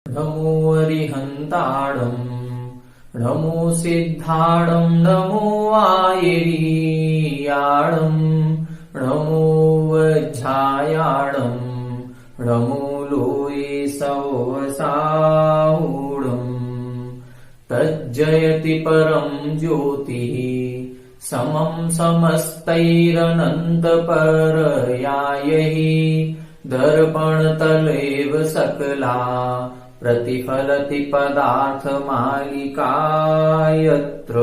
नमो अरिहन्ताणम् नमो सिद्धाणम् नमो आयरीयाणम् नमो वज्झायाणम् नमो लोये सवसाहुणम् तज्जयति परम् ज्योतिः समम् समस्तैरनन्तपरयायैः दर्पणतलेव सकला प्रतिफलति पदार्थमालिका यत्र।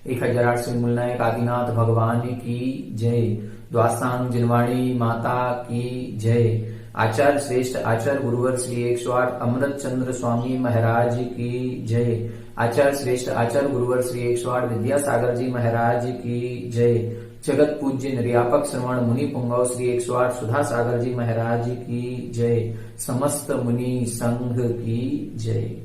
1800 मूलनायक आदिनाथ भगवान की जय। द्वास्थान जिनवाणी माता की जय। आचार्य श्रेष्ठ आचार्य गुरुवर श्री 108 अमृत चंद्र स्वामी महाराज की जय। आचार्य श्रेष्ठ आचार्य गुरुवर श्री 108 विद्यासागर जी महाराज की जय। जगत पूज्य निर्यापक श्रवण मुनि पुंगव श्री 108 सुधा सागर जी महाराज की जय। समस्त मुनि संघ की जय।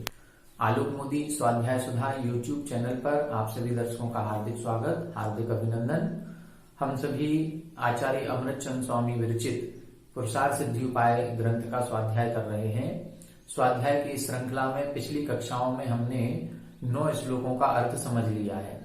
आलोक मोदी स्वाध्याय सुधा यूट्यूब चैनल पर आप सभी दर्शकों का हार्दिक स्वागत, हार्दिक अभिनंदन। हम सभी आचार्य अमृत चंद्र स्वामी विरचित पुरुषार्थ सिद्धि उपाय ग्रंथ का स्वाध्याय कर रहे हैं। स्वाध्याय की श्रृंखला में पिछली कक्षाओं में हमने 9 श्लोकों का अर्थ समझ लिया है।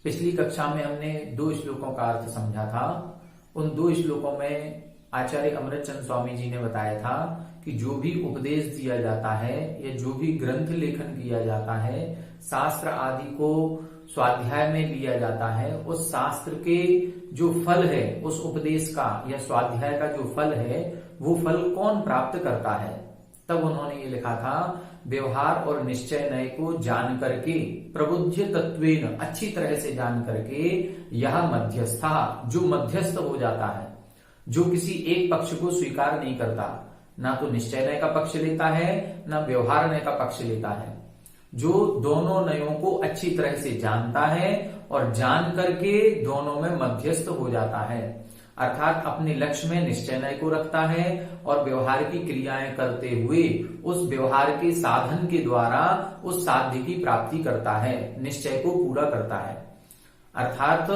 पिछली कक्षा में हमने 2 श्लोकों का अर्थ समझा था। उन 2 श्लोकों में आचार्य अमृत चंद्र स्वामी जी ने बताया था कि जो भी उपदेश दिया जाता है या जो भी ग्रंथ लेखन किया जाता है, शास्त्र आदि को स्वाध्याय में लिया जाता है, उस शास्त्र के जो फल है, उस उपदेश का या स्वाध्याय का जो फल है, वो फल कौन प्राप्त करता है। तब उन्होंने ये लिखा था, व्यवहार और निश्चय नय को जान करके, प्रबुद्ध तत्वेन अच्छी तरह से जान करके, यह मध्यस्था जो मध्यस्थ हो जाता है, जो किसी एक पक्ष को स्वीकार नहीं करता, ना तो निश्चय नय का पक्ष लेता है ना व्यवहार नय का पक्ष लेता है, जो दोनों नयों को अच्छी तरह से जानता है और जान करके दोनों में मध्यस्थ हो जाता है, अर्थात अपने लक्ष्य में निश्चय नय को रखता है और व्यवहार की क्रियाएं करते हुए उस व्यवहार के साधन के द्वारा उस साध्य की प्राप्ति करता है, निश्चय को पूरा करता है, अर्थात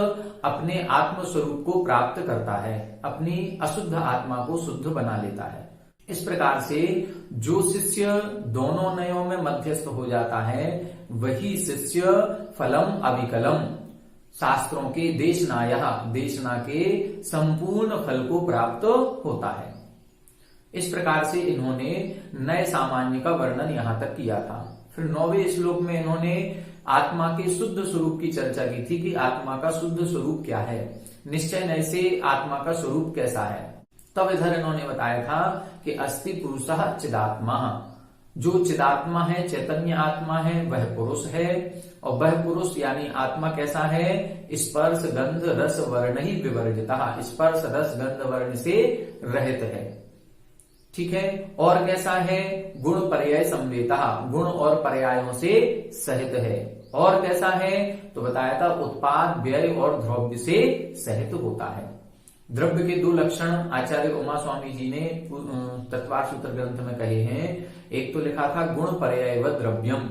अपने आत्म स्वरूप को प्राप्त करता है, अपनी अशुद्ध आत्मा को शुद्ध बना लेता है। इस प्रकार से जो शिष्य दोनों नयों में मध्यस्थ हो जाता है, वही शिष्य फलम अविकलम, शास्त्रों के देशना के संपूर्ण फल को प्राप्त होता है। इस प्रकार से इन्होंने नए सामान्य का वर्णन यहां तक किया था। फिर 9वें श्लोक में इन्होंने आत्मा के शुद्ध स्वरूप की चर्चा की थी कि आत्मा का शुद्ध स्वरूप क्या है, निश्चय नय से आत्मा का स्वरूप कैसा है। तब इधर इन्होंने बताया था कि अस्ति पुरुषः चिदात्मा, जो चिदात्मा है, चैतन्य आत्मा है, वह पुरुष है। और वह पुरुष यानी आत्मा कैसा है, स्पर्श गंध रस वर्ण ही विवर्जितः, स्पर्श रस गंध वर्ण से रहित है, ठीक है। और कैसा है, गुण पर्याय संवेतः, गुण और पर्यायों से सहित है। और कैसा है तो बताया था उत्पाद व्यय और द्रव्य से सहित होता है। द्रव्य के 2 लक्षण आचार्य उमा स्वामी जी ने तत्वार सूत्र ग्रंथ में कहे हैं। एक तो लिखा था गुण पर्याय व द्रव्यम,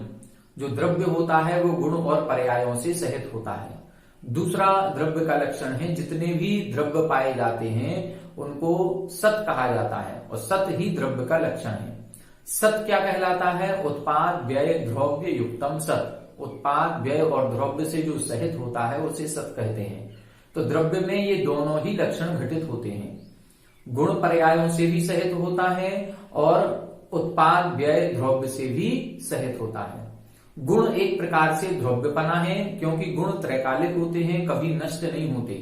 जो द्रव्य होता है वो गुण और पर्यायों से सहित होता है। दूसरा द्रव्य का लक्षण है, जितने भी द्रव्य पाए जाते हैं उनको सत कहा जाता है, और सत ही द्रव्य का लक्षण है। सत क्या कहलाता है, उत्पाद व्यय द्रव्य युक्तम सत, उत्पाद व्यय और द्रव्य से जो सहित होता है उसे सत कहते हैं। तो द्रव्य में ये दोनों ही लक्षण घटित होते हैं, गुण पर्यायों से भी सहित होता है और उत्पाद व्यय द्रव्य से भी सहित होता है। गुण एक प्रकार से द्रव्यपना है, क्योंकि गुण त्रैकालिक होते हैं, कभी नष्ट नहीं होते।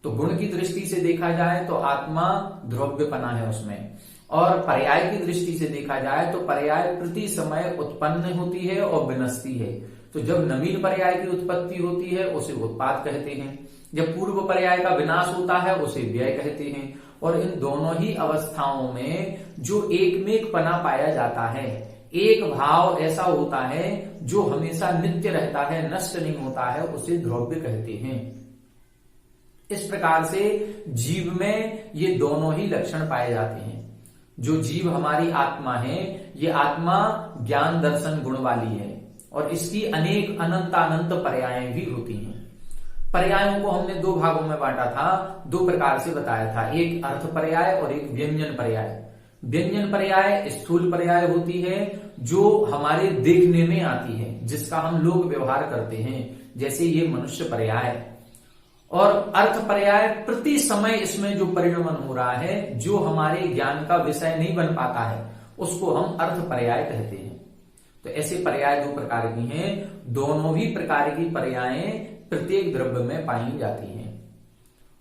तो गुण की दृष्टि से देखा जाए तो आत्मा द्रव्यपना है उसमें, और पर्याय की दृष्टि से देखा जाए तो पर्याय प्रति समय उत्पन्न होती है और विनष्टी है। तो जब नवीन पर्याय की उत्पत्ति होती है उसे उत्पाद कहते हैं, जब पूर्व पर्याय का विनाश होता है उसे व्यय कहते हैं। और इन दोनों ही अवस्थाओं में जो एकमेकपना पाया जाता है, एक भाव ऐसा होता है जो हमेशा नित्य रहता है, नष्ट नहीं होता है, उसे द्रव्य कहते हैं। इस प्रकार से जीव में ये दोनों ही लक्षण पाए जाते हैं। जो जीव हमारी आत्मा है, ये आत्मा ज्ञान दर्शन गुण वाली है और इसकी अनेक अनंत पर्यायें भी होती हैं। पर्यायों को हमने 2 भागों में बांटा था, 2 प्रकार से बताया था, एक अर्थ पर्याय और एक व्यंजन पर्याय। व्यंजन पर्याय स्थूल पर्याय होती है जो हमारे देखने में आती है, जिसका हम लोग व्यवहार करते हैं, जैसे ये मनुष्य पर्याय। और अर्थ पर्याय प्रति समय इसमें जो परिणमन हो रहा है, जो हमारे ज्ञान का विषय नहीं बन पाता है, उसको हम अर्थ पर्याय कहते हैं। तो ऐसे पर्याय दो प्रकार की हैं, दोनों भी प्रकार की पर्यायें प्रत्येक द्रव्य में पाई जाती हैं।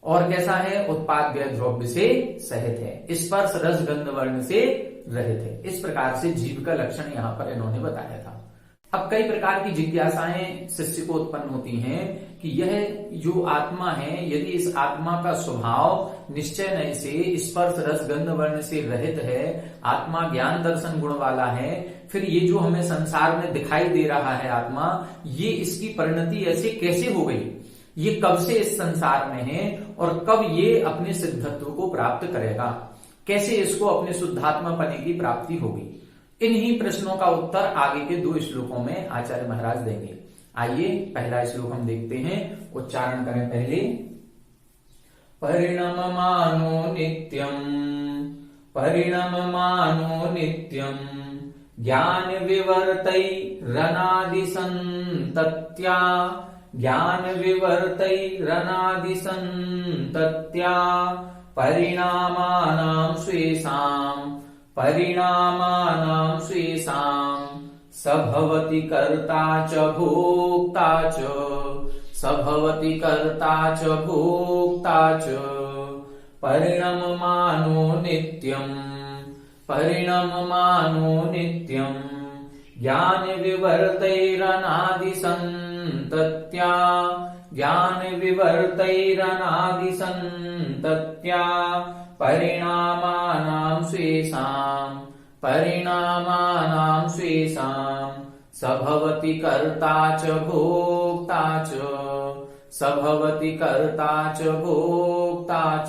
और कैसा है? उत्पाद व्यय द्रव्य से सहित है, स्पर्श रस गंध वर्ण से रहित है। इस प्रकार से जीव का लक्षण यहाँ पर इन्होंने बताया था। अब कई प्रकार की जिज्ञासाएं शिष्य को उत्पन्न होती हैं कि यह जो आत्मा है, यदि इस आत्मा का स्वभाव निश्चय नय से स्पर्श रस गंध वर्ण से रहित है, आत्मा ज्ञान दर्शन गुण वाला है, फिर ये जो हमें संसार में दिखाई दे रहा है आत्मा, ये इसकी परिणति ऐसे कैसे हो गई? ये कब से इस संसार में है और कब ये अपने सिद्धत्व को प्राप्त करेगा? कैसे इसको अपने शुद्धात्मा पने की प्राप्ति होगी? इन्हीं प्रश्नों का उत्तर आगे के 2 श्लोकों में आचार्य महाराज देंगे। आइए पहला श्लोक हम देखते हैं, उच्चारण करें पहले। परिणममानो नित्यम, परिणममानो नित्यम, ज्ञान विवर्तैरनादि संतत्या, ज्ञान विवर्तैरनादि संतत्या, परिणामानां स्वेषां, परिणामानां स्वेषां, सभवति कर्ता च भोक्ता च, सभवति कर्ता च भोक्ता च, परिणममानो नित्यम्, परिणममानो नित्यम्, ज्ञान विवर्तैरनादि संतत्या, ज्ञान विवर्तैरनादि संतत्या, परिणामानां स्वेषां, परिणामानां स्वेषां, सभवति कर्ता च भोक्ता च, सभवति कर्ता च भोक्ता च।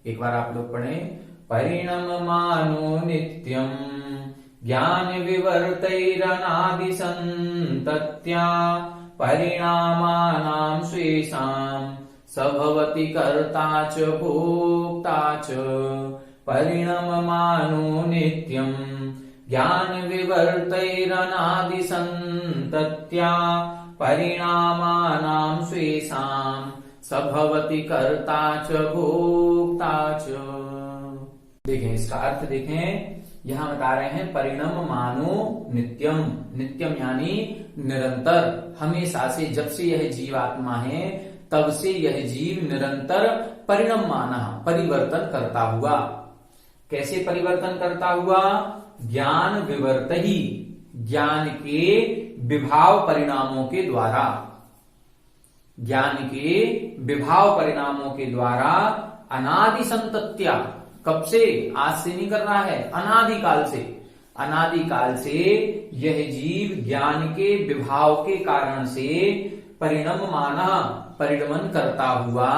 एक बार आप लोग पढ़ें। परिणममानो नित्यम्, ज्ञान विवर्तैरनादि संतत्या, परिणामानां स्वेषां, सभवति कर्ता च भोक्ता च, परिणममानो नित्यम्, ज्ञान विवर्तैरनादि संतत्या, परिणामानां स्वेषां, सभवति कर्ता च भोक्ता च। देखें इसका अर्थ देखें, यहां बता रहे हैं परिणममानो नित्यम, नित्यम यानी निरंतर, हमेशा से, जब से यह जीवात्मा है तब से यह जीव निरंतर परिणममाना, परिवर्तन करता हुआ। कैसे परिवर्तन करता हुआ? ज्ञान विवर्त ही, ज्ञान के विभाव परिणामों के द्वारा, ज्ञान के विभाव परिणामों के द्वारा, अनादि संतत्या, कब से? आज से नहीं कर रहा है, अनादिकाल से, अनादिकाल से यह जीव ज्ञान के विभाव के कारण से परिणममाना, परिणमन करता हुआ,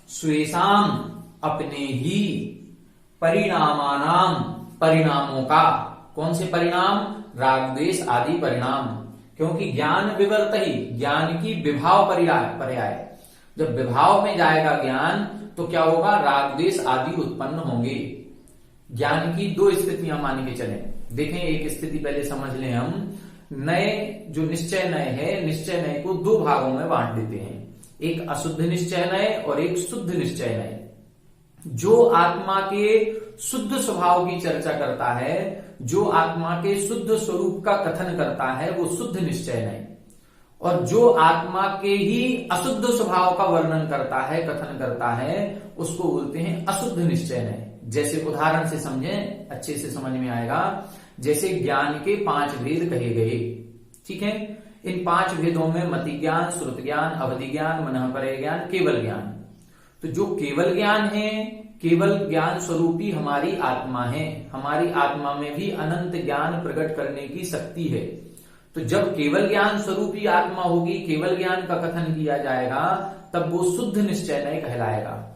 स्वेषाम, अपने ही, परिणामानाम, परिणामों का। कौन से परिणाम? राग द्वेष आदि परिणाम। क्योंकि ज्ञान विवर्त ही, ज्ञान की विभाव पर्याय, जब विभाव में जाएगा ज्ञान तो क्या होगा? राग द्वेष आदि उत्पन्न होंगे। ज्ञान की 2 स्थितियां मान के चले। देखें, एक स्थिति पहले समझ लें हम। नए जो निश्चय नय है, निश्चय नय को 2 भागों में बांट देते हैं, एक अशुद्ध निश्चय नय और एक शुद्ध निश्चय नय। जो आत्मा के शुद्ध स्वभाव की चर्चा करता है, जो आत्मा के शुद्ध स्वरूप का कथन करता है, वो शुद्ध निश्चय नय, और जो आत्मा के ही अशुद्ध स्वभाव का वर्णन करता है, कथन करता है, उसको बोलते हैं अशुद्ध निश्चय नय। जैसे उदाहरण से समझें, अच्छे से समझ में आएगा। जैसे ज्ञान के 5 भेद कहे गए, ठीक है। इन 5 भेदों में मति ज्ञान, श्रुत ज्ञान, अवधि ज्ञान, मनःपरय ज्ञान, केवल ज्ञान। तो जो केवल ज्ञान है, केवल ज्ञान स्वरूपी हमारी आत्मा है, हमारी आत्मा में भी अनंत ज्ञान प्रकट करने की शक्ति है। तो जब केवल ज्ञान स्वरूपी आत्मा होगी, केवल ज्ञान का कथन किया जाएगा, तब वो शुद्ध निश्चय नय कहलाएगा।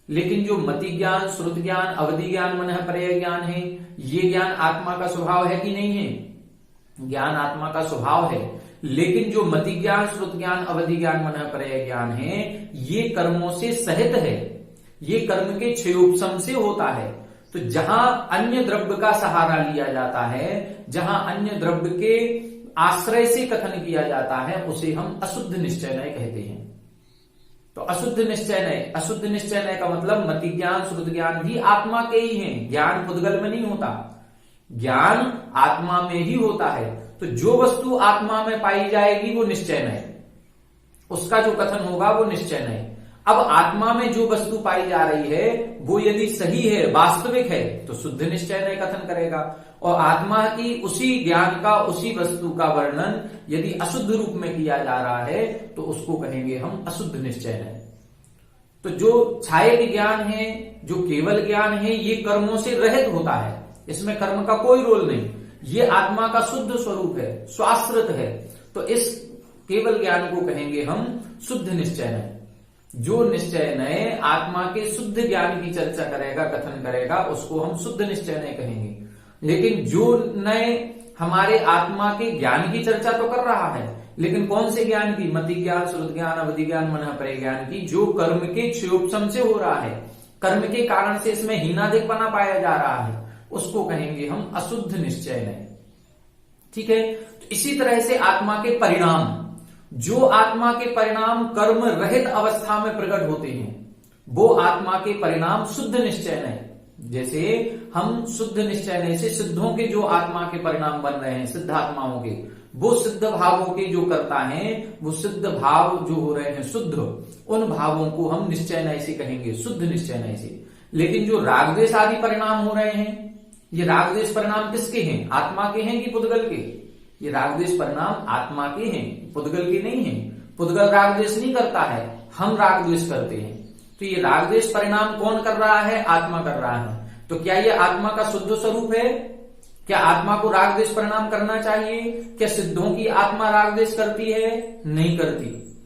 लेकिन जो मति ज्ञान, श्रुत ज्ञान, अवधि ज्ञान, मनःपरय ज्ञान है, ये ज्ञान आत्मा का स्वभाव है कि नहीं है? ज्ञान आत्मा का स्वभाव है। लेकिन जो मति ज्ञान, श्रुत ज्ञान, अवधि ज्ञान, मनःपरय ज्ञान है, ये कर्मों से सहित है, ये कर्म के क्षयोपशम से होता है। तो जहां अन्य द्रव्य का सहारा लिया जाता है, जहां अन्य द्रव्य के आश्रय से कथन किया जाता है, उसे हम अशुद्ध निश्चय नय कहते हैं। तो अशुद्ध निश्चय नय का मतलब मति ज्ञान श्रुत ज्ञान भी आत्मा के ही हैं। ज्ञान पुद्गल में नहीं होता, ज्ञान आत्मा में ही होता है। तो जो वस्तु आत्मा में पाई जाएगी वो निश्चय नय, उसका जो कथन होगा वो निश्चय नय। अब आत्मा में जो वस्तु पाई जा रही है वो यदि सही है, वास्तविक है, तो शुद्ध निश्चय नय कथन करेगा। और आत्मा की उसी ज्ञान का, उसी वस्तु का वर्णन यदि अशुद्ध रूप में किया जा रहा है तो उसको कहेंगे हम अशुद्ध निश्चय नय। तो जो छाये ज्ञान है, जो केवल ज्ञान है, ये कर्मों से रहित होता है, इसमें कर्म का कोई रोल नहीं, ये आत्मा का शुद्ध स्वरूप है, स्वाश्रित है। तो इस केवल ज्ञान को कहेंगे हम शुद्ध निश्चय नय। जो निश्चय नय आत्मा के शुद्ध ज्ञान की चर्चा करेगा, कथन करेगा, उसको हम शुद्ध निश्चय नय कहेंगे। लेकिन जो नय हमारे आत्मा के ज्ञान की चर्चा तो कर रहा है, लेकिन कौन से ज्ञान की? मति ज्ञान, श्रुत ज्ञान, अवधि ज्ञान, मनः परे ज्ञान की, जो कर्म के क्षयोपशम से हो रहा है, कर्म के कारण से इसमें हीनाधिकपना पाया जा रहा है, उसको कहेंगे हम अशुद्ध निश्चय नय। ठीक है। तो इसी तरह से आत्मा के परिणाम, जो आत्मा के परिणाम कर्म रहित अवस्था में प्रकट होते हैं, वो आत्मा के परिणाम शुद्ध निश्चय नय। जैसे हम शुद्ध निश्चय नय से सिद्धों के जो आत्मा के परिणाम बन रहे हैं, सिद्ध आत्माओं के, वो सिद्ध भावों के जो करता है, वो सिद्ध भाव जो हो रहे हैं शुद्ध, उन भावों को हम निश्चय नय से कहेंगे, शुद्ध निश्चय नय से। लेकिन जो रागद्वेष आदि परिणाम हो रहे हैं, ये रागद्वेष परिणाम किसके हैं? आत्मा के हैं कि पुद्गल के? ये रागद्वेष परिणाम आत्मा के हैं, पुद्गल के नहीं है। पुद्गल रागद्वेष नहीं करता है, हम रागद्वेष करते हैं। तो ये रागद्वेष परिणाम कौन कर रहा है? आत्मा कर रहा है। तो क्या ये आत्मा का शुद्ध स्वरूप है? क्या आत्मा को रागद्वेष परिणाम करना चाहिए? क्या सिद्धों की आत्मा रागद्वेष करती है? नहीं करती।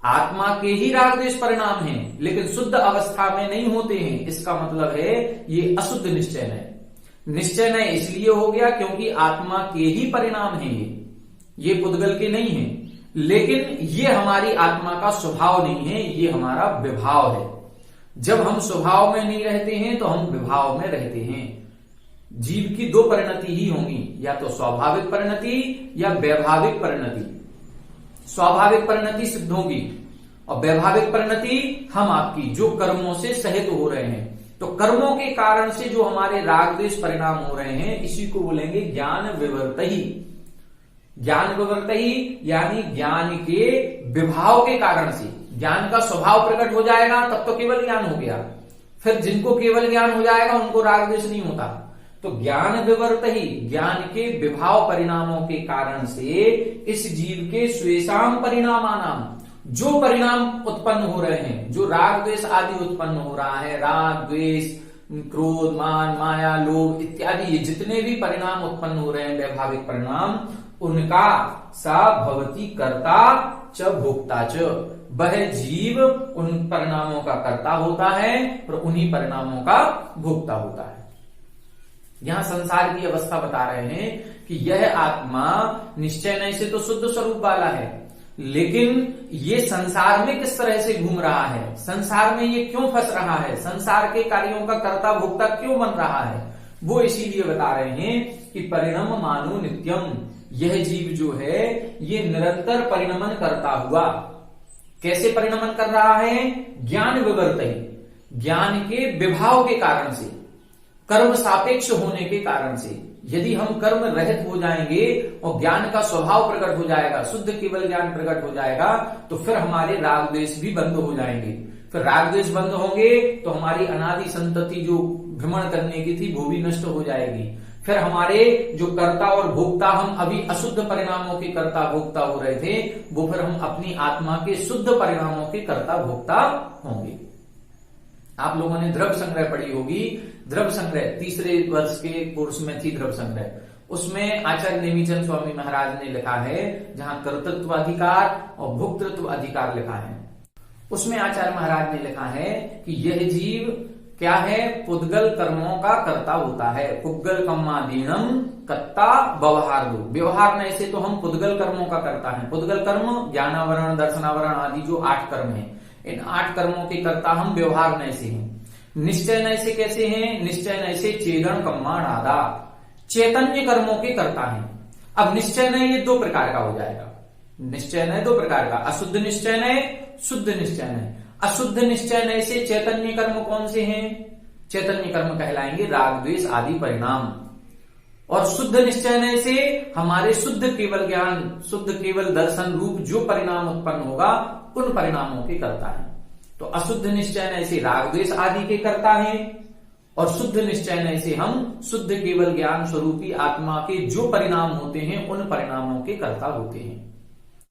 आत्मा के ही रागद्वेष परिणाम हैं, लेकिन शुद्ध अवस्था में नहीं होते हैं। इसका मतलब है ये अशुद्ध निश्चय नय। निश्चय नय इसलिए हो गया क्योंकि आत्मा के ही परिणाम हैं, ये पुद्गल के नहीं है। लेकिन ये हमारी आत्मा का स्वभाव नहीं है, ये हमारा विभाव है। जब हम स्वभाव में नहीं रहते हैं तो हम विभाव में रहते हैं। जीव की दो परिणति ही होंगी, या तो स्वाभाविक परिणति या वैभाविक परिणति। स्वाभाविक परिणति सिद्धों की और वैभाविक परिणति हम आपकी, जो कर्मों से सहित हो रहे हैं। तो कर्मों के कारण से जो हमारे रागद्वेष परिणाम हो रहे हैं, इसी को बोलेंगे ज्ञान विवर्तही। ज्ञान विवर्तही यानी ज्ञान के विभाव के कारण से, ज्ञान का स्वभाव प्रकट हो जाएगा तब तो केवल ज्ञान हो गया। फिर जिनको केवल ज्ञान हो जाएगा उनको रागद्वेष नहीं होता। तो ज्ञान विवर्तही, ज्ञान के विभाव परिणामों के कारण से इस जीव के स्वेषाम परिणामानाम, जो परिणाम उत्पन्न हो रहे हैं, जो राग द्वेष आदि उत्पन्न हो रहा है, राग द्वेष, क्रोध, मान, माया, लोभ इत्यादि, ये जितने भी परिणाम उत्पन्न हो रहे हैं, वैभाविक परिणाम, उनका सा भवती कर्ता च भोक्ता च, वह जीव उन परिणामों का कर्ता होता है और उन्हीं परिणामों का भोक्ता होता है। यहां संसार की अवस्था बता रहे हैं कि यह आत्मा निश्चय नय से तो शुद्ध स्वरूप वाला है, लेकिन ये संसार में किस तरह से घूम रहा है, संसार में ये क्यों फंस रहा है, संसार के कार्यों का कर्ता भोक्ता क्यों बन रहा है, वो इसीलिए बता रहे हैं कि परिणम मानो नित्यम। यह जीव जो है ये निरंतर परिणमन करता हुआ, कैसे परिणमन कर रहा है? ज्ञान विवर्तही, ज्ञान के विभाव के कारण से, कर्म सापेक्ष होने के कारण से। यदि हम कर्म रहित हो जाएंगे और ज्ञान का स्वभाव प्रकट हो जाएगा, शुद्ध केवल ज्ञान प्रकट हो जाएगा, तो फिर हमारे राग द्वेष भी बंद हो जाएंगे। फिर राग द्वेष बंद होंगे तो हमारी अनादि संतति जो भ्रमण करने की थी वो भी नष्ट हो जाएगी। फिर हमारे जो कर्ता और भोक्ता, हम अभी अशुद्ध परिणामों के कर्ता भोक्ता हो रहे थे, वो फिर हम अपनी आत्मा के शुद्ध परिणामों के कर्ता भोक्ता होंगे। आप लोगों ने द्रव्य संग्रह पढ़ी होगी। द्रव्य संग्रह तीसरे वर्ष के कोर्स में थी द्रव्य संग्रह, उसमें आचार्य नेमिचंद स्वामी महाराज ने लिखा है, जहां कर्तृत्व अधिकार और भोक्तृत्व अधिकार लिखा है, उसमें आचार्य महाराज ने लिखा है कि यह जीव क्या है? पुद्गल कर्मों का कर्ता होता है। पुद्गल कर्मादीनम कर्ता व्यवहार दो, व्यवहार में से तो हम पुद्गल कर्मों का करता है। पुद्गल कर्म ज्ञानावरण, दर्शनावरण आदि जो 8 कर्म हैं, इन 8 कर्मों के कर्ता हम व्यवहार में से हैं। निश्चय नय से कैसे हैं? निश्चय नय से चेदन कम्माण आदा, चैतन्य कर्मों के कर्ता हैं। अब निश्चय नय ये 2 प्रकार का हो जाएगा। निश्चय नय 2 प्रकार का, अशुद्ध निश्चय नय, शुद्ध निश्चय नय। अशुद्ध निश्चय नय से चैतन्य कर्म कौन से हैं? चैतन्य कर्म कहलाएंगे राग द्वेष आदि परिणाम। और शुद्ध निश्चय नय से हमारे शुद्ध केवल ज्ञान, शुद्ध केवल दर्शन रूप जो परिणाम उत्पन्न होगा उन परिणामों के कर्ता है। तो अशुद्ध निश्चय नय से राग द्वेष आदि के कर्ता है, और शुद्ध निश्चय नय से हम शुद्ध केवल ज्ञान स्वरूपी आत्मा के जो परिणाम होते हैं उन परिणामों के कर्ता होते हैं।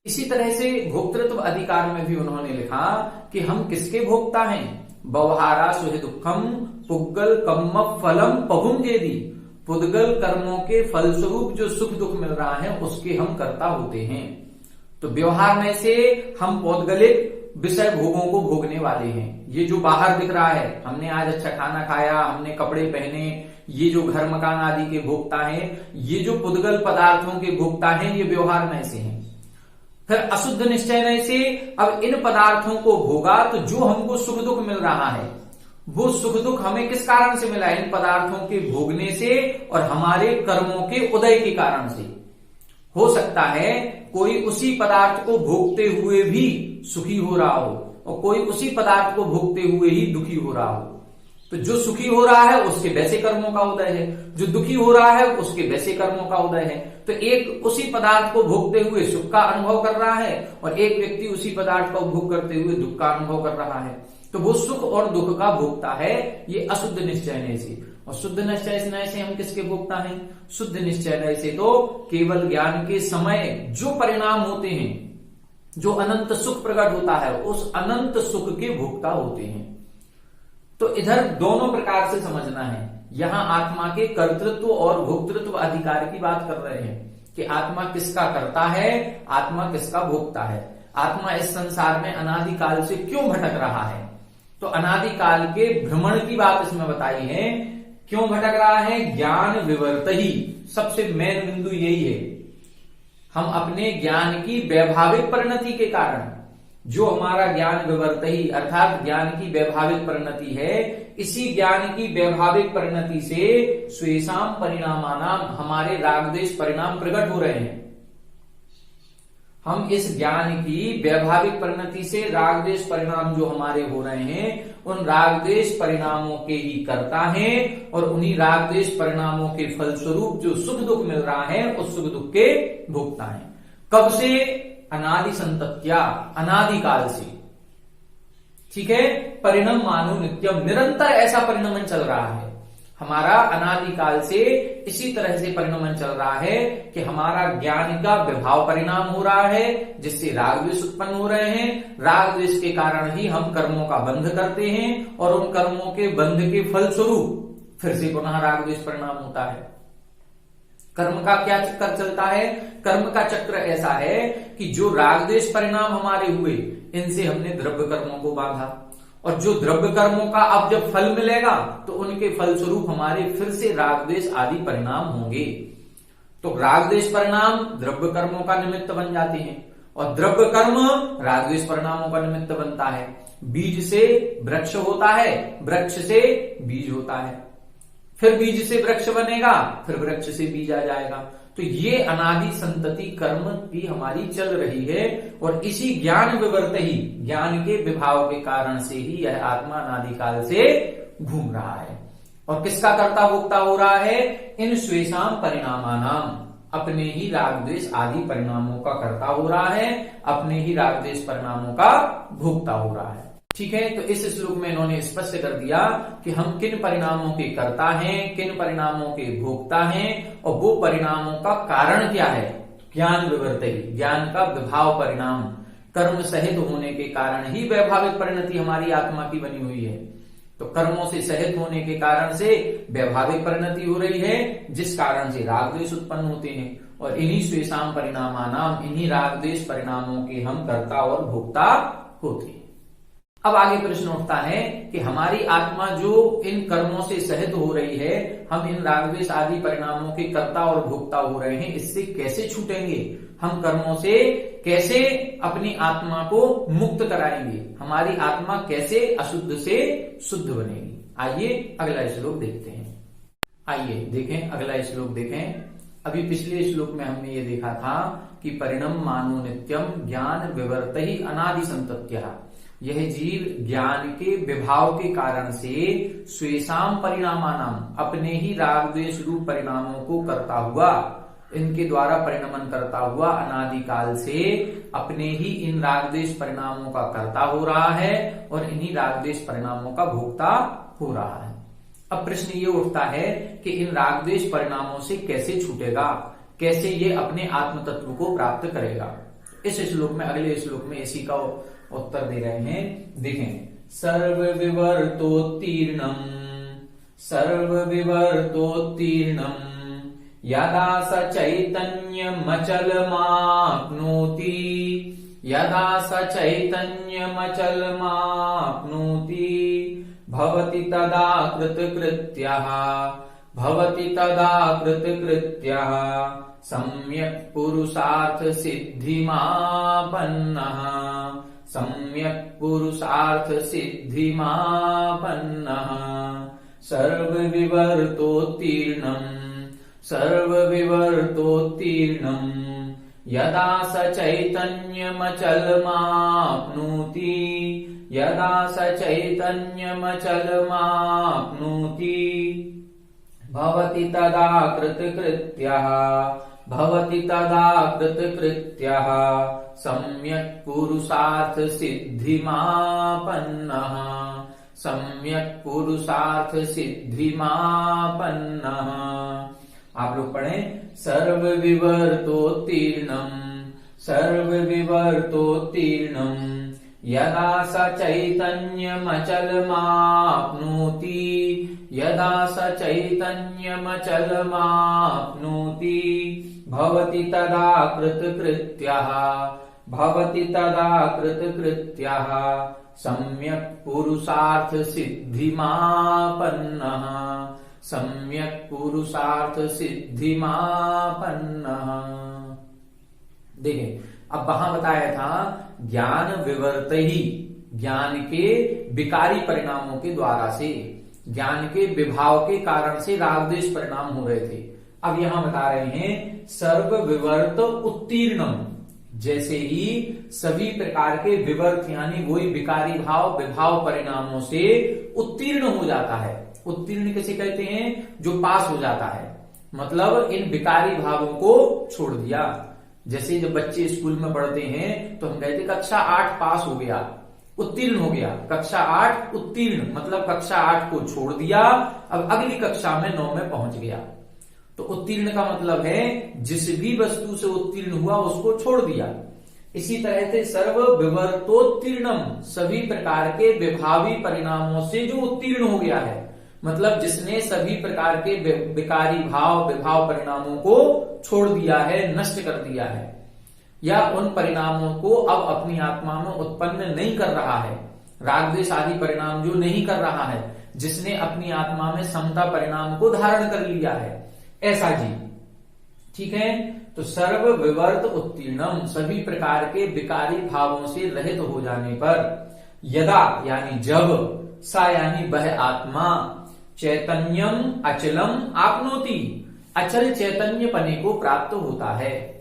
इसी तरह से भोक्तृत्व अधिकार में भी उन्होंने लिखा कि हम किसके भोक्ता हैं? व्यवहारा सुहि दुखम पुग्गल कम्म फलम पहुंजेदी, पुद्गल कर्मों के फलस्वरूप जो सुख दुख मिल रहा है उसके हम कर्ता होते हैं। तो व्यवहार में से हम पौद्गलिक विषय भोगों को भोगने वाले हैं। ये जो बाहर दिख रहा है, हमने आज अच्छा खाना खाया, हमने कपड़े पहने, ये जो घर मकान आदि के भोक्ता हैं, ये जो पुद्गल पदार्थों के भोक्ता हैं, ये व्यवहार में से हैं। फिर अशुद्ध निश्चय नय से अब इन पदार्थों को भोगा तो जो हमको सुख दुख मिल रहा है वो सुख दुख हमें किस कारण से मिला? इन पदार्थों के भोगने से और हमारे कर्मों के उदय के कारण से। हो सकता है कोई उसी पदार्थ को भोगते हुए भी सुखी हो रहा हो और कोई उसी पदार्थ को भोगते हुए ही दुखी हो रहा हो। तो जो सुखी हो रहा है उसके वैसे कर्मों का उदय है, जो दुखी हो रहा है उसके वैसे कर्मों का उदय है। तो एक उसी पदार्थ को भोगते हुए सुख का अनुभव कर रहा है और एक व्यक्ति उसी पदार्थ का उपभोग करते हुए दुख का अनुभव कर रहा है। तो वो सुख और दुख का भोक्ता है, ये अशुद्ध निश्चय नय से। और शुद्ध निश्चय नय से हम किसके भोक्ता हैं? शुद्ध निश्चय नय से तो केवल ज्ञान के समय जो परिणाम होते हैं, जो अनंत सुख प्रकट होता है, उस अनंत सुख के भोक्ता होते हैं। तो इधर दोनों प्रकार से समझना है। यहां आत्मा के कर्तृत्व और भोक्तृत्व अधिकार की बात कर रहे हैं कि आत्मा किसका करता है, आत्मा किसका भोक्ता है। आत्मा इस संसार में अनादिकाल से क्यों भटक रहा है? तो अनादिकाल के भ्रमण की बात इसमें बताई है। क्यों भटक रहा है? ज्ञान विवर्त ही सबसे मेन बिंदु यही है। हम अपने ज्ञान की वैभाविक परिणति के कारण, जो हमारा ज्ञान विवर्त ही अर्थात ज्ञान की वैभाविक परिणति है, इसी ज्ञान की वैभाविक परिणति से स्वेषाम परिणामानाम हमारे रागद्वेष परिणाम प्रकट हो रहे हैं। हम इस ज्ञान की वैभाविक परिणति से रागद्वेष परिणाम जो हमारे हो रहे हैं, उन रागद्वेष परिणामों के ही कर्ता हैं और उन्हीं रागद्वेष परिणामों के फलस्वरूप जो सुख दुख मिल रहा है उस सुख दुख के भोक्ता हैं। कब से? अनादि संतत्या, अनादिकाल से। ठीक है, परिणम मानो नित्यम, निरंतर ऐसा परिणमन चल रहा है हमारा। अनादिकाल से इसी तरह से परिणमन चल रहा है कि हमारा ज्ञान का विभाव परिणाम हो रहा है, जिससे राग द्वेष उत्पन्न हो रहे हैं। राग द्वेष के कारण ही हम कर्मों का बंध करते हैं और उन कर्मों के बंध के फलस्वरूप फिर से पुनः राग द्वेष परिणाम होता है। कर्म का क्या चक्कर चलता है? कर्म का चक्र ऐसा है कि जो राग द्वेष परिणाम हमारे हुए, इनसे हमने द्रव्य कर्मों को बांधा और जो द्रव्य कर्मों का अब जब फल मिलेगा तो उनके फलस्वरूप हमारे फिर से राग द्वेष आदि परिणाम होंगे। तो राग द्वेष परिणाम द्रव्य कर्मों का निमित्त बन जाते हैं और द्रव्य कर्म राग द्वेष परिणामों का निमित्त बनता है। बीज से वृक्ष होता है, वृक्ष से बीज होता है, फिर बीज से वृक्ष बनेगा, फिर वृक्ष से बीज आ जाएगा। तो ये अनादि संतति कर्म की हमारी चल रही है और इसी ज्ञान विवर्त ही, ज्ञान के विभाव के कारण से ही यह आत्मा अनादिकाल से घूम रहा है। और किसका कर्ता भोक्ता हो रहा है? इन स्वेषाम परिणामानाम, अपने ही राग द्वेष आदि परिणामों का कर्ता हो रहा है, अपने ही राग द्वेष परिणामों का भोक्ता हो रहा है। ठीक है, तो इस श्लोक में इन्होंने स्पष्ट कर दिया कि हम किन परिणामों के कर्ता हैं, किन परिणामों के भोक्ता हैं और वो परिणामों का कारण क्या है। ज्ञान विवर्त ही, ज्ञान का विभाव परिणाम, कर्म सहित होने के कारण ही वैभाविक परिणति हमारी आत्मा की बनी हुई है। तो कर्मों से सहित होने के कारण से वैभाविक परिणति हो रही है, जिस कारण से राग द्वेष उत्पन्न होते हैं और इन्हीं स्वेषाम परिणामानाम, इन्हीं राग द्वेष परिणामों के हम कर्ता और भोक्ता होते हैं। अब आगे प्रश्न उठता है कि हमारी आत्मा जो इन कर्मों से सहित हो रही है, हम इन रागद्वेष आदि परिणामों के कर्ता और भोक्ता हो रहे हैं, इससे कैसे छूटेंगे? हम कर्मों से कैसे अपनी आत्मा को मुक्त कराएंगे? हमारी आत्मा कैसे अशुद्ध से शुद्ध बनेगी? आइए अगला श्लोक देखते हैं। आइए देखें अगला श्लोक देखें। अभी पिछले श्लोक में हमने ये देखा था कि परिणम मानो नित्यम ज्ञान विवर्तहि अनादि संतत्यः। यह जीव ज्ञान के विभाव के कारण से स्वेषाम परिणामानाम अपने ही राग द्वेष रूप परिणामों को करता हुआ, इनके द्वारा परिणमन करता हुआ अनादिकाल से अपने ही इन राग द्वेष परिणामों का कर्ता हो रहा है और इन्हीं राग द्वेष परिणामों का भोक्ता हो रहा है। अब प्रश्न ये उठता है कि इन राग द्वेष परिणामों से कैसे छूटेगा, कैसे ये अपने आत्म तत्व को प्राप्त करेगा। इस श्लोक में, अगले श्लोक में इसी का उत्तर दे रहे हैं। देखें, सर्व विवर्तोत्तीर्णम सर्व विवर्तोत्तीर्णम यदा स चैतन्यमचलमाप्नोति यदा स चैतन्यमचलमाप्नोति भवति तदा कृतकृत्यः सम्यक् पुरुषार्थ सिद्धिमापन्नः सर्वविवर्तोत्तीर्णम् यदा स चैतन्यमचलमाप्नोति भवति तदा कृतकृत्यः सम्यक् पुरुषार्थ सिद्धिमापन्नः आप लोग पढ़ें, सर्वविवर्तोत्तीर्णम् यदा स चैतन्यमचलमाप्नोति भवति तदा कृतकृत्यः सम्यक् पुरुषार्थ सिद्धिमापन्नः देखें, अब वहां बताया था ज्ञान विवर्त ही, ज्ञान के विकारी परिणामों के द्वारा से, ज्ञान के विभाव के कारण से राग द्वेष परिणाम हो रहे थे। अब यहां बता रहे हैं सर्व विवर्त उत्तीर्णम, जैसे ही सभी प्रकार के विवर्त यानी वही विकारी भाव विभाव परिणामों से उत्तीर्ण हो जाता है। उत्तीर्ण किसे कहते हैं? जो पास हो जाता है, मतलब इन विकारी भावों को छोड़ दिया। जैसे जब बच्चे स्कूल में पढ़ते हैं तो हम कहते कक्षा 8 पास हो गया, उत्तीर्ण हो गया। कक्षा 8 उत्तीर्ण मतलब कक्षा 8 को छोड़ दिया, अब अगली कक्षा में 9 में पहुंच गया। तो उत्तीर्ण का मतलब है जिस भी वस्तु से उत्तीर्ण हुआ उसको छोड़ दिया। इसी तरह से सर्व विवर्तोत्तीर्णम, सभी प्रकार के विभावी परिणामों से जो उत्तीर्ण हो गया है, मतलब जिसने सभी प्रकार के विकारी भाव विभाव परिणामों को छोड़ दिया है, नष्ट कर दिया है, या उन परिणामों को अब अपनी आत्मा में उत्पन्न नहीं कर रहा है, राग द्वेष आदि परिणाम जो नहीं कर रहा है, जिसने अपनी आत्मा में समता परिणाम को धारण कर लिया है, ऐसा जीव। ठीक है, तो सर्व विवर्त उत्तीर्णम, सभी प्रकार के विकारी भावों से रहित हो जाने पर, यदा यानी जब, सा यानी वह आत्मा, चैतन्यम अचलम आपनोति, अचल चैतन्य पने को प्राप्त होता है।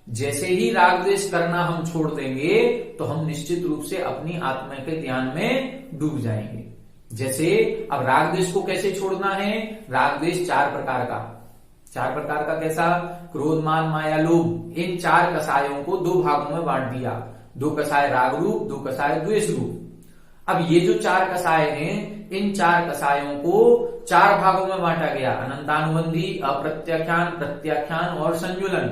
जैसे ही राग द्वेष करना हम छोड़ देंगे तो हम निश्चित रूप से अपनी आत्मा के ध्यान में डूब जाएंगे। जैसे अब राग द्वेष को कैसे छोड़ना है? राग द्वेष 4 प्रकार का कैसा? क्रोध मान माया लोभ, इन 4 कसायों को 2 भागों में बांट दिया। 2 कसाय राग रूप, 2 कसाय द्वेष रूप। अब ये जो 4 कसाय हैं, इन 4 कसायों को 4 भागों में बांटा गया, अनंतानुबंधी, अप्रत्याख्यान, प्रत्याख्यान और संजुलन।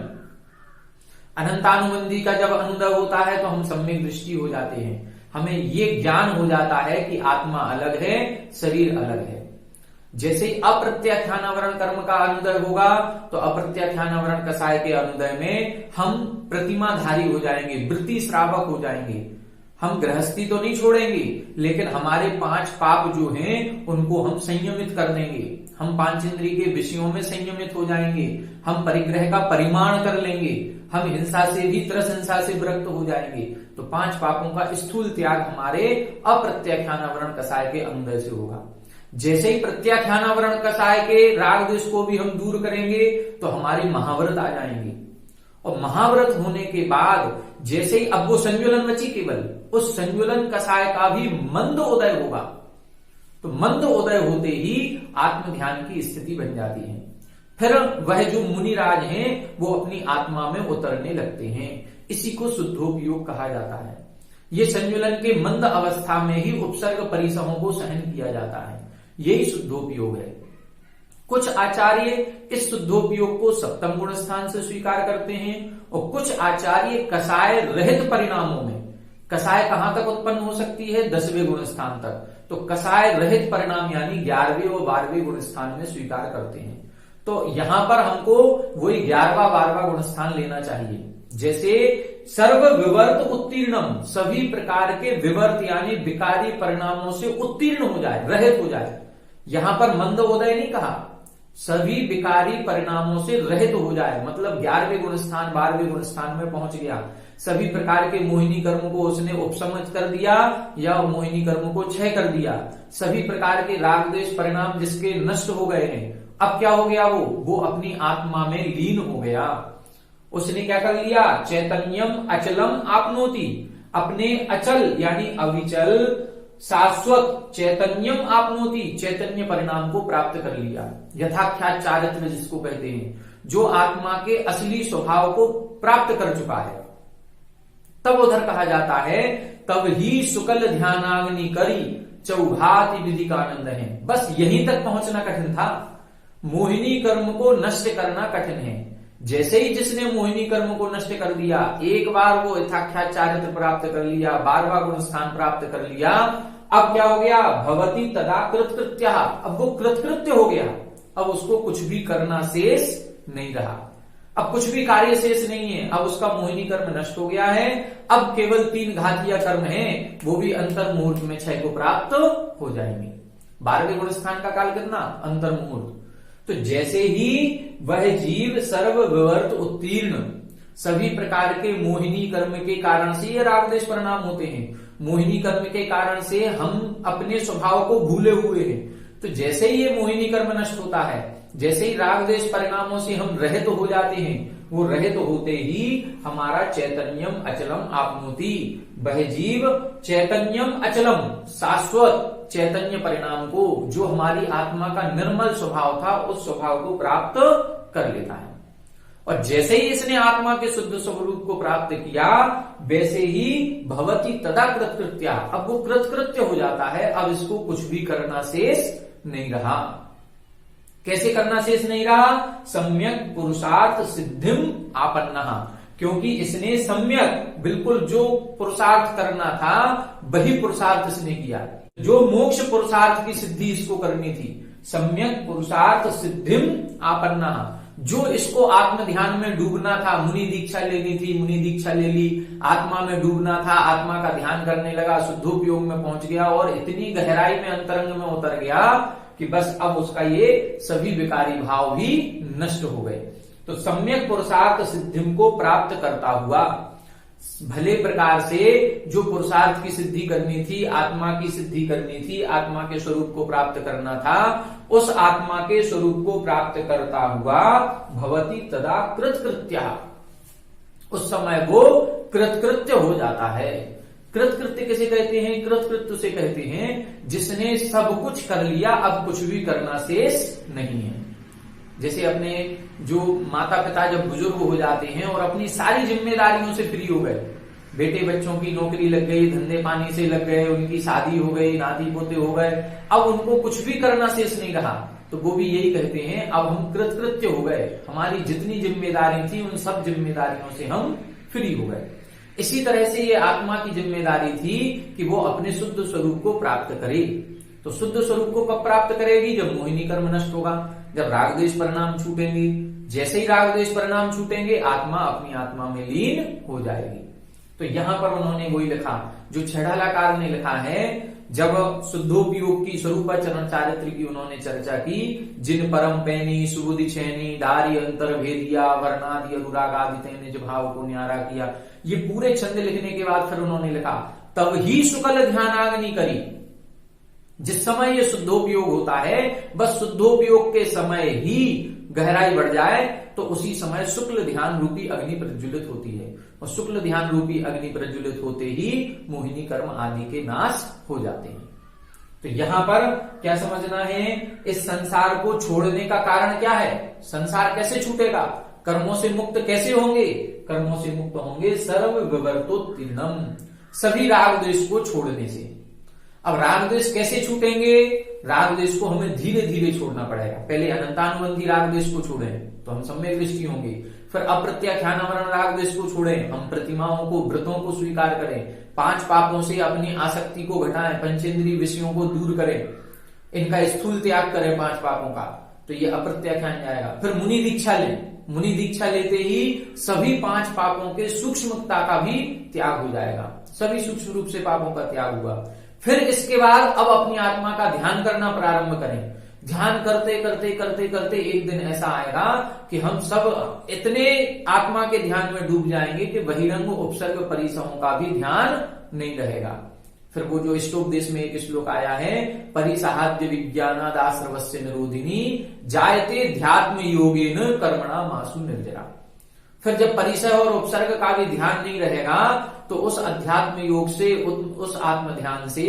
अनंतानुबंधी का जब अनुदय होता है तो हम सम्यक दृष्टि हो जाते हैं, हमें ये ज्ञान हो जाता है कि आत्मा अलग है, शरीर अलग है। जैसे ही अप्रत्याख्यानावरण कर्म का अनुदय होगा तो अप्रत्याख्यानावरण कसाय के अनुदय में हम प्रतिमाधारी हो जाएंगे, वृत्ति श्रावक हो जाएंगे। हम गृहस्थी तो नहीं छोड़ेंगे, लेकिन हमारे 5 पाप जो हैं उनको हम संयमित कर देंगे। हम 5 इंद्रिय के विषयों में संयमित हो जाएंगे, हम परिग्रह का परिमाण कर लेंगे, हम हिंसा से भी त्रस हिंसा से विरक्त हो जाएंगे। तो 5 पापों का स्थूल त्याग हमारे अप्रत्याख्यानावरण कसाय के अनुदय से होगा। जैसे ही प्रत्याख्यानावरण कसाय के राग द्वेष को भी हम दूर करेंगे तो हमारे महाव्रत आ जाएंगे, और महाव्रत होने के बाद जैसे ही अब वो संज्वलन बची केवल, उस संज्वलन कसाय का भी मंद उदय होगा। तो मंद उदय होते ही आत्म ध्यान की स्थिति बन जाती है। फिर वह जो मुनिराज हैं वो अपनी आत्मा में उतरने लगते हैं। इसी को शुद्धोपयोग कहा जाता है। ये संज्वलन के मंद अवस्था में ही उपसर्ग परिसमों को सहन किया जाता है, यही शुद्धोपयोग है। कुछ आचार्य इस शुद्धोपयोग को सप्तम गुण स्थान से स्वीकार करते हैं, और कुछ आचार्य कसाय रहित परिणामों में, कसाय कहां तक उत्पन्न हो सकती है, 10वें गुण स्थान तक, तो कसाय रहित परिणाम यानी 11वें और 12वें गुण स्थान में स्वीकार करते हैं। तो यहां पर हमको वही 11वां 12वां गुण स्थान लेना चाहिए। जैसे सर्व विवर्त उत्तीर्णम, सभी प्रकार के विवर्त यानी विकारी परिणामों से उत्तीर्ण हो जाए, रहित हो जाए। यहां पर मंद उदय नहीं कहा, सभी विकारी परिणामों से रहित हो जाए, मतलब 11वें गुण स्थान 12वें गुण स्थान में पहुंच गया। सभी प्रकार के मोहिनी कर्म को उसने उपसमझ कर दिया या मोहिनी कर्म को क्षय कर दिया। सभी प्रकार के राग द्वेष परिणाम जिसके नष्ट हो गए हैं, अब क्या हो गया, वो अपनी आत्मा में लीन हो गया। उसने क्या कर लिया, चैतन्यम अचलम आपनोति, अपने अचल यानी अविचल शाश्वत चैतन्यम आपनोति, चैतन्य परिणाम को प्राप्त कर लिया। यथाख्यात चारित्र जिसको कहते हैं, जो आत्मा के असली स्वभाव को प्राप्त कर चुका है। तब उधर कहा जाता है तब ही शुक्ल ध्यानाग्नि करी चौघाति विधि का आनंद है। बस यहीं तक पहुंचना कठिन था, मोहिनी कर्म को नष्ट करना कठिन है। जैसे ही जिसने मोहिनी कर्म को नष्ट कर दिया, एक बार वो यथाख्यात चारित्र प्राप्त कर लिया, 12वां गुण स्थान प्राप्त कर लिया, अब क्या हो गया, भवती तदा कृतकृत्य, अब वो कृतकृत्य हो गया। अब उसको कुछ भी करना शेष नहीं रहा, अब कुछ भी कार्य शेष नहीं है। अब उसका मोहिनी कर्म नष्ट हो गया है। अब केवल 3 घातीय कर्म हैं, वो भी अंतर मुहूर्त में क्षय को प्राप्त हो जाएंगे। 12वें गुण स्थान का काल कितना, अंतर मुहूर्त। तो जैसे ही वह जीव सर्व विवर्त उत्तीर्ण, सभी प्रकार के मोहिनी कर्म के कारण से ये राग द्वेष परिणाम होते हैं, मोहिनी कर्म के कारण से हम अपने स्वभाव को भूले हुए हैं। तो जैसे ही ये मोहिनी कर्म नष्ट होता है, जैसे ही राग द्वेष परिणामों से हम रहित हो जाते हैं, वो रहित होते ही हमारा चैतन्यम अचलम आपनोति, वह जीव चैतन्यम अचलम शाश्वत चैतन्य परिणाम को, जो हमारी आत्मा का निर्मल स्वभाव था, उस स्वभाव को प्राप्त कर लेता है। और जैसे ही इसने आत्मा के शुद्ध स्वरूप को प्राप्त किया, वैसे ही भवती तदा कृतकृत्या, अब वो कृतकृत्य हो जाता है। अब इसको कुछ भी करना शेष नहीं रहा। कैसे करना शेष नहीं रहा, सम्यक पुरुषार्थ सिद्धिम आपन्ना, क्योंकि इसने सम्यक बिल्कुल जो पुरुषार्थ करना था वही पुरुषार्थ इसने किया, जो मोक्ष पुरुषार्थ की सिद्धि इसको करनी थी। सम्यक पुरुषार्थ सिद्धिम आपन्ना, जो इसको आत्म ध्यान में डूबना था, मुनि दीक्षा लेनी थी, मुनि दीक्षा ले ली, आत्मा में डूबना था, आत्मा का ध्यान करने लगा, शुद्धोपयोग में पहुंच गया और इतनी गहराई में अंतरंग में उतर गया कि बस अब उसका ये सभी विकारी भाव भी नष्ट हो गए। तो सम्यक पुरुषार्थ सिद्धिम को प्राप्त करता हुआ, भले प्रकार से जो पुरुषार्थ की सिद्धि करनी थी, आत्मा की सिद्धि करनी थी, आत्मा के स्वरूप को प्राप्त करना था, उस आत्मा के स्वरूप को प्राप्त करता हुआ भवती तदा कृतकृत्या, उस समय वो कृतकृत्य हो जाता है। कृतकृत्य किसे कहते हैं, कृतकृत्य से कहते हैं जिसने सब कुछ कर लिया, अब कुछ भी करना शेष नहीं है। जैसे अपने जो माता पिता जब बुजुर्ग हो जाते हैं और अपनी सारी जिम्मेदारियों से फ्री हो गए, बेटे बच्चों की नौकरी लग गई, धंधे पानी से लग गए, उनकी शादी हो गई, नाती पोते हो गए, अब उनको कुछ भी करना शेष नहीं रहा, तो वो भी यही कहते हैं अब हम कृतकृत्य हो गए, हमारी जितनी जिम्मेदारी थी उन सब जिम्मेदारियों से हम फ्री हो गए। इसी तरह से ये आत्मा की जिम्मेदारी थी कि वो अपने शुद्ध स्वरूप को प्राप्त करे। तो शुद्ध स्वरूप को कब प्राप्त करेगी, जब मोहिनी कर्म नष्ट होगा, जब राग द्वेष परिणाम छूटेंगे। जैसे ही राग द्वेष परिणाम छूटेंगे, आत्मा अपनी आत्मा में लीन हो जाएगी। तो यहां पर उन्होंने वही लिखा जो छेड़ालाकार ने लिखा है, जब शुद्धोपयोग की स्वरूप चरण चारित्र की उन्होंने चर्चा की, जिन परम पैनी सुबुद्धि छैनी दारी अंतर भेदिया वर्णादि अनुरागादि निज भाव को न्यारा किया। ये पूरे छंद लिखने के बाद फिर उन्होंने लिखा तब ही शुक्ल ध्यानाग्नि करी, जिस समय ये शुद्धोपयोग होता है, बस शुद्धोपयोग के समय ही गहराई बढ़ जाए तो उसी समय शुक्ल ध्यान रूपी अग्नि प्रज्वलित होती है, और शुक्ल ध्यान रूपी अग्नि प्रज्वलित होते ही मोहिनी कर्म आदि के नाश हो जाते हैं। तो यहां पर क्या समझना है, इस संसार को छोड़ने का कारण क्या है, संसार कैसे छूटेगा, कर्मों से मुक्त कैसे होंगे, कर्मों से मुक्त होंगे सर्व विवर्तोत्तीर्णम, सभी राग द्वेष को छोड़ने से। अब राग द्वेष कैसे छूटेंगे, राग द्वेष को हमें धीरे धीरे छोड़ना पड़ेगा। पहले अनंतानुबंधी राग द्वेष को छोड़ें तो हम सम्यक दृष्टि होंगे, फिर अप्रत्याख्यानावरण राग द्वेष को छोड़ें, हम प्रतिमाओं को व्रतों को स्वीकार करें, 5 पापों से अपनी आसक्ति को घटाएं, पंचेंद्रीय विषयों को दूर करें, इनका स्थूल त्याग करें 5 पापों का, तो ये अप्रत्याख्यान जाएगा। फिर मुनि दीक्षा लें, मुनि दीक्षा लेते ही सभी 5 पापों के सूक्ष्मता का भी त्याग हो जाएगा, सभी सूक्ष्म रूप से पापों का त्याग हुआ। फिर इसके बाद अब अपनी आत्मा का ध्यान करना प्रारंभ करें। ध्यान करते करते करते करते एक दिन ऐसा आएगा कि हम सब इतने आत्मा के ध्यान में डूब जाएंगे कि बहिरंग उपसर्ग परिसमों का भी ध्यान नहीं रहेगा। फिर वो जो इष्टोपदेश में एक श्लोक आया है, परिसाहाद्य विज्ञानादाश्रवस्य निरोधिनी जायते ध्यात्म योगेन कर्मणा मासु निर्जरा। फिर जब परिसर और उपसर्ग का भी ध्यान नहीं रहेगा तो उस अध्यात्म योग से, उस आत्म ध्यान से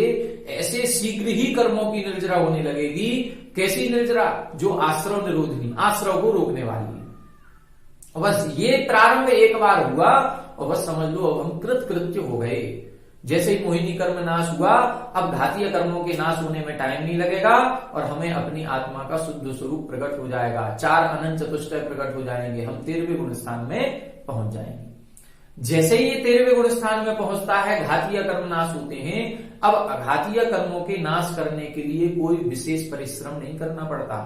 ऐसे शीघ्र ही कर्मों की निर्जरा होने लगेगी। कैसी निर्जरा, जो आश्रव निरोधिनी, आश्रव को रोकने वाली है। बस ये प्रारंभ एक बार हुआ और बस समझ लो अब हम कृतकृत्य हो गए। जैसे ही मोहिनी कर्म नाश हुआ, अब घातीय कर्मों के नाश होने में टाइम नहीं लगेगा और हमें अपनी आत्मा का शुद्ध स्वरूप प्रकट हो जाएगा। 4 अनंत चतुष्टय प्रकट हो जाएंगे, हम 13वें गुण स्थान में पहुंच जाएंगे। जैसे ही ये 13वें गुण स्थान में पहुंचता है, घातीय कर्म नाश होते हैं। अब अघातीय कर्मों के नाश करने के लिए कोई विशेष परिश्रम नहीं करना पड़ता।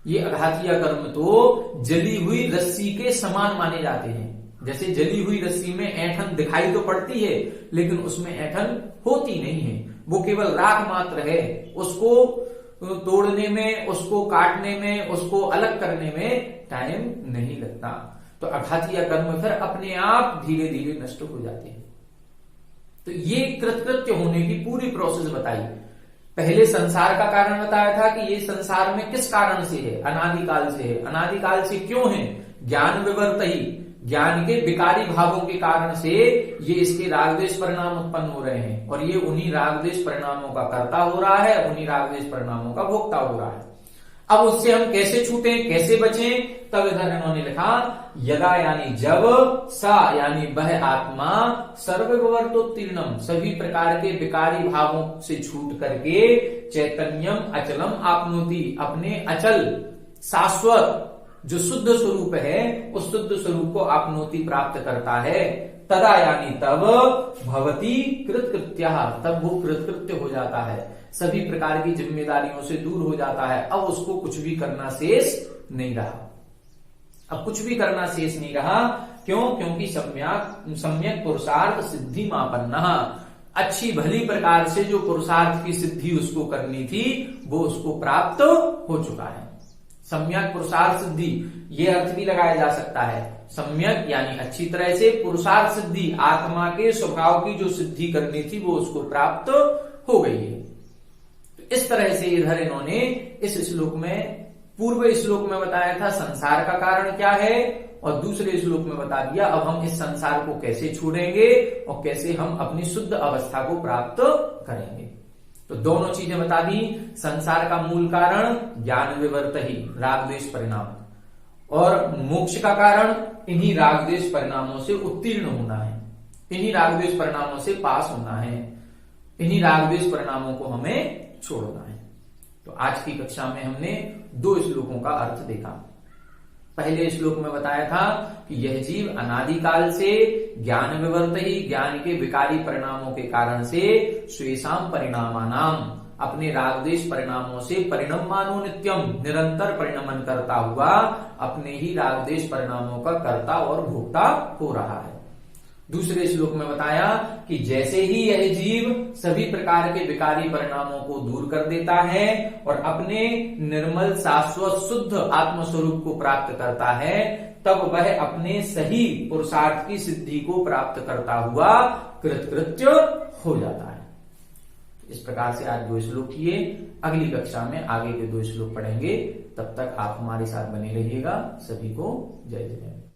ये अघातीय कर्म तो जली हुई रस्सी के समान माने जाते हैं। जैसे जली हुई रस्सी में ऐंठन दिखाई तो पड़ती है, लेकिन उसमें ऐंठन होती नहीं है, वो केवल राख मात्र है। उसको तोड़ने में, उसको काटने में, उसको अलग करने में टाइम नहीं लगता। तो अघातीय कर्म फिर अपने आप धीरे धीरे नष्ट हो जाते हैं। तो ये कृतकृत्य होने की पूरी प्रोसेस बताई। पहले संसार का कारण बताया था कि ये संसार में किस कारण से है, अनादिकाल से है। अनादिकाल से क्यों है, ज्ञान विवर्त ही, ज्ञान के विकारी भावों के कारण से ये इसके रागद्वेष परिणाम उत्पन्न हो रहे हैं, और ये उन्हीं रागद्वेष परिणामों का कर्ता हो रहा है, उन्हीं रागद्वेष परिणामों का भोक्ता हो रहा है। अब उससे हम कैसे छूटें, कैसे बचें, तब इधर इन्होंने लिखा यदा यानी जब, सा यानी वह आत्मा, सर्वविवर्तोत्तीर्णम सभी प्रकार के विकारी भावों से छूट करके, चैतन्यम अचलम आपनोति अपने अचल शाश्वत जो शुद्ध स्वरूप है उस शुद्ध स्वरूप को आपनोति प्राप्त करता है। तदा यानी तब, भवती कृतकृत्य तब वो कृतकृत्य हो जाता है, सभी प्रकार की जिम्मेदारियों से दूर हो जाता है। अब उसको कुछ भी करना शेष नहीं रहा, अब कुछ भी करना शेष नहीं रहा। क्यों? क्योंकि सम्यक पुरुषार्थ सिद्धि मापन्ना, अच्छी भली प्रकार से जो पुरुषार्थ की सिद्धि उसको करनी थी वो उसको प्राप्त हो चुका है। सम्यक पुरुषार्थ सिद्धि ये अर्थ भी लगाया जा सकता है। सम्यक यानी अच्छी तरह से, पुरुषार्थ सिद्धि आत्मा के स्वभाव की जो सिद्धि करनी थी वो उसको प्राप्त हो गई है। तो इस तरह से इधर इन्होंने इस श्लोक में, पूर्व श्लोक में बताया था संसार का कारण क्या है, और दूसरे श्लोक में बता दिया अब हम इस संसार को कैसे छोड़ेंगे और कैसे हम अपनी शुद्ध अवस्था को प्राप्त करेंगे। तो दोनों चीजें बता दी। संसार का मूल कारण ज्ञान विवर्त ही, रागद्वेष परिणाम, और मोक्ष का कारण इन्हीं रागद्वेष परिणामों से उत्तीर्ण होना है, इन्हीं रागद्वेष परिणामों से पास होना है, इन्हीं रागद्वेष परिणामों को हमें छोड़ना है। तो आज की कक्षा में हमने 2 श्लोकों का अर्थ देखा। पहले श्लोक में बताया था कि यह जीव अनादिकाल से ज्ञान विवर्त ही, ज्ञान के विकारी परिणामों के कारण से, स्वेषाम परिणामानाम अपने रागद्वेष परिणामों से, परिणमानो नित्यम निरंतर परिणमन करता हुआ अपने ही रागद्वेष परिणामों का कर्ता और भोक्ता हो रहा है। दूसरे श्लोक में बताया कि जैसे ही यह जीव सभी प्रकार के विकारी परिणामों को दूर कर देता है और अपने निर्मल शाश्वत शुद्ध आत्मस्वरूप को प्राप्त करता है, तब वह अपने सही पुरुषार्थ की सिद्धि को प्राप्त करता हुआ कृतकृत्य हो जाता है। इस प्रकार से आज 2 श्लोक किए। अगली कक्षा में आगे के 2 श्लोक पढ़ेंगे। तब तक आप हमारे साथ बने रहिएगा। सभी को जय जय।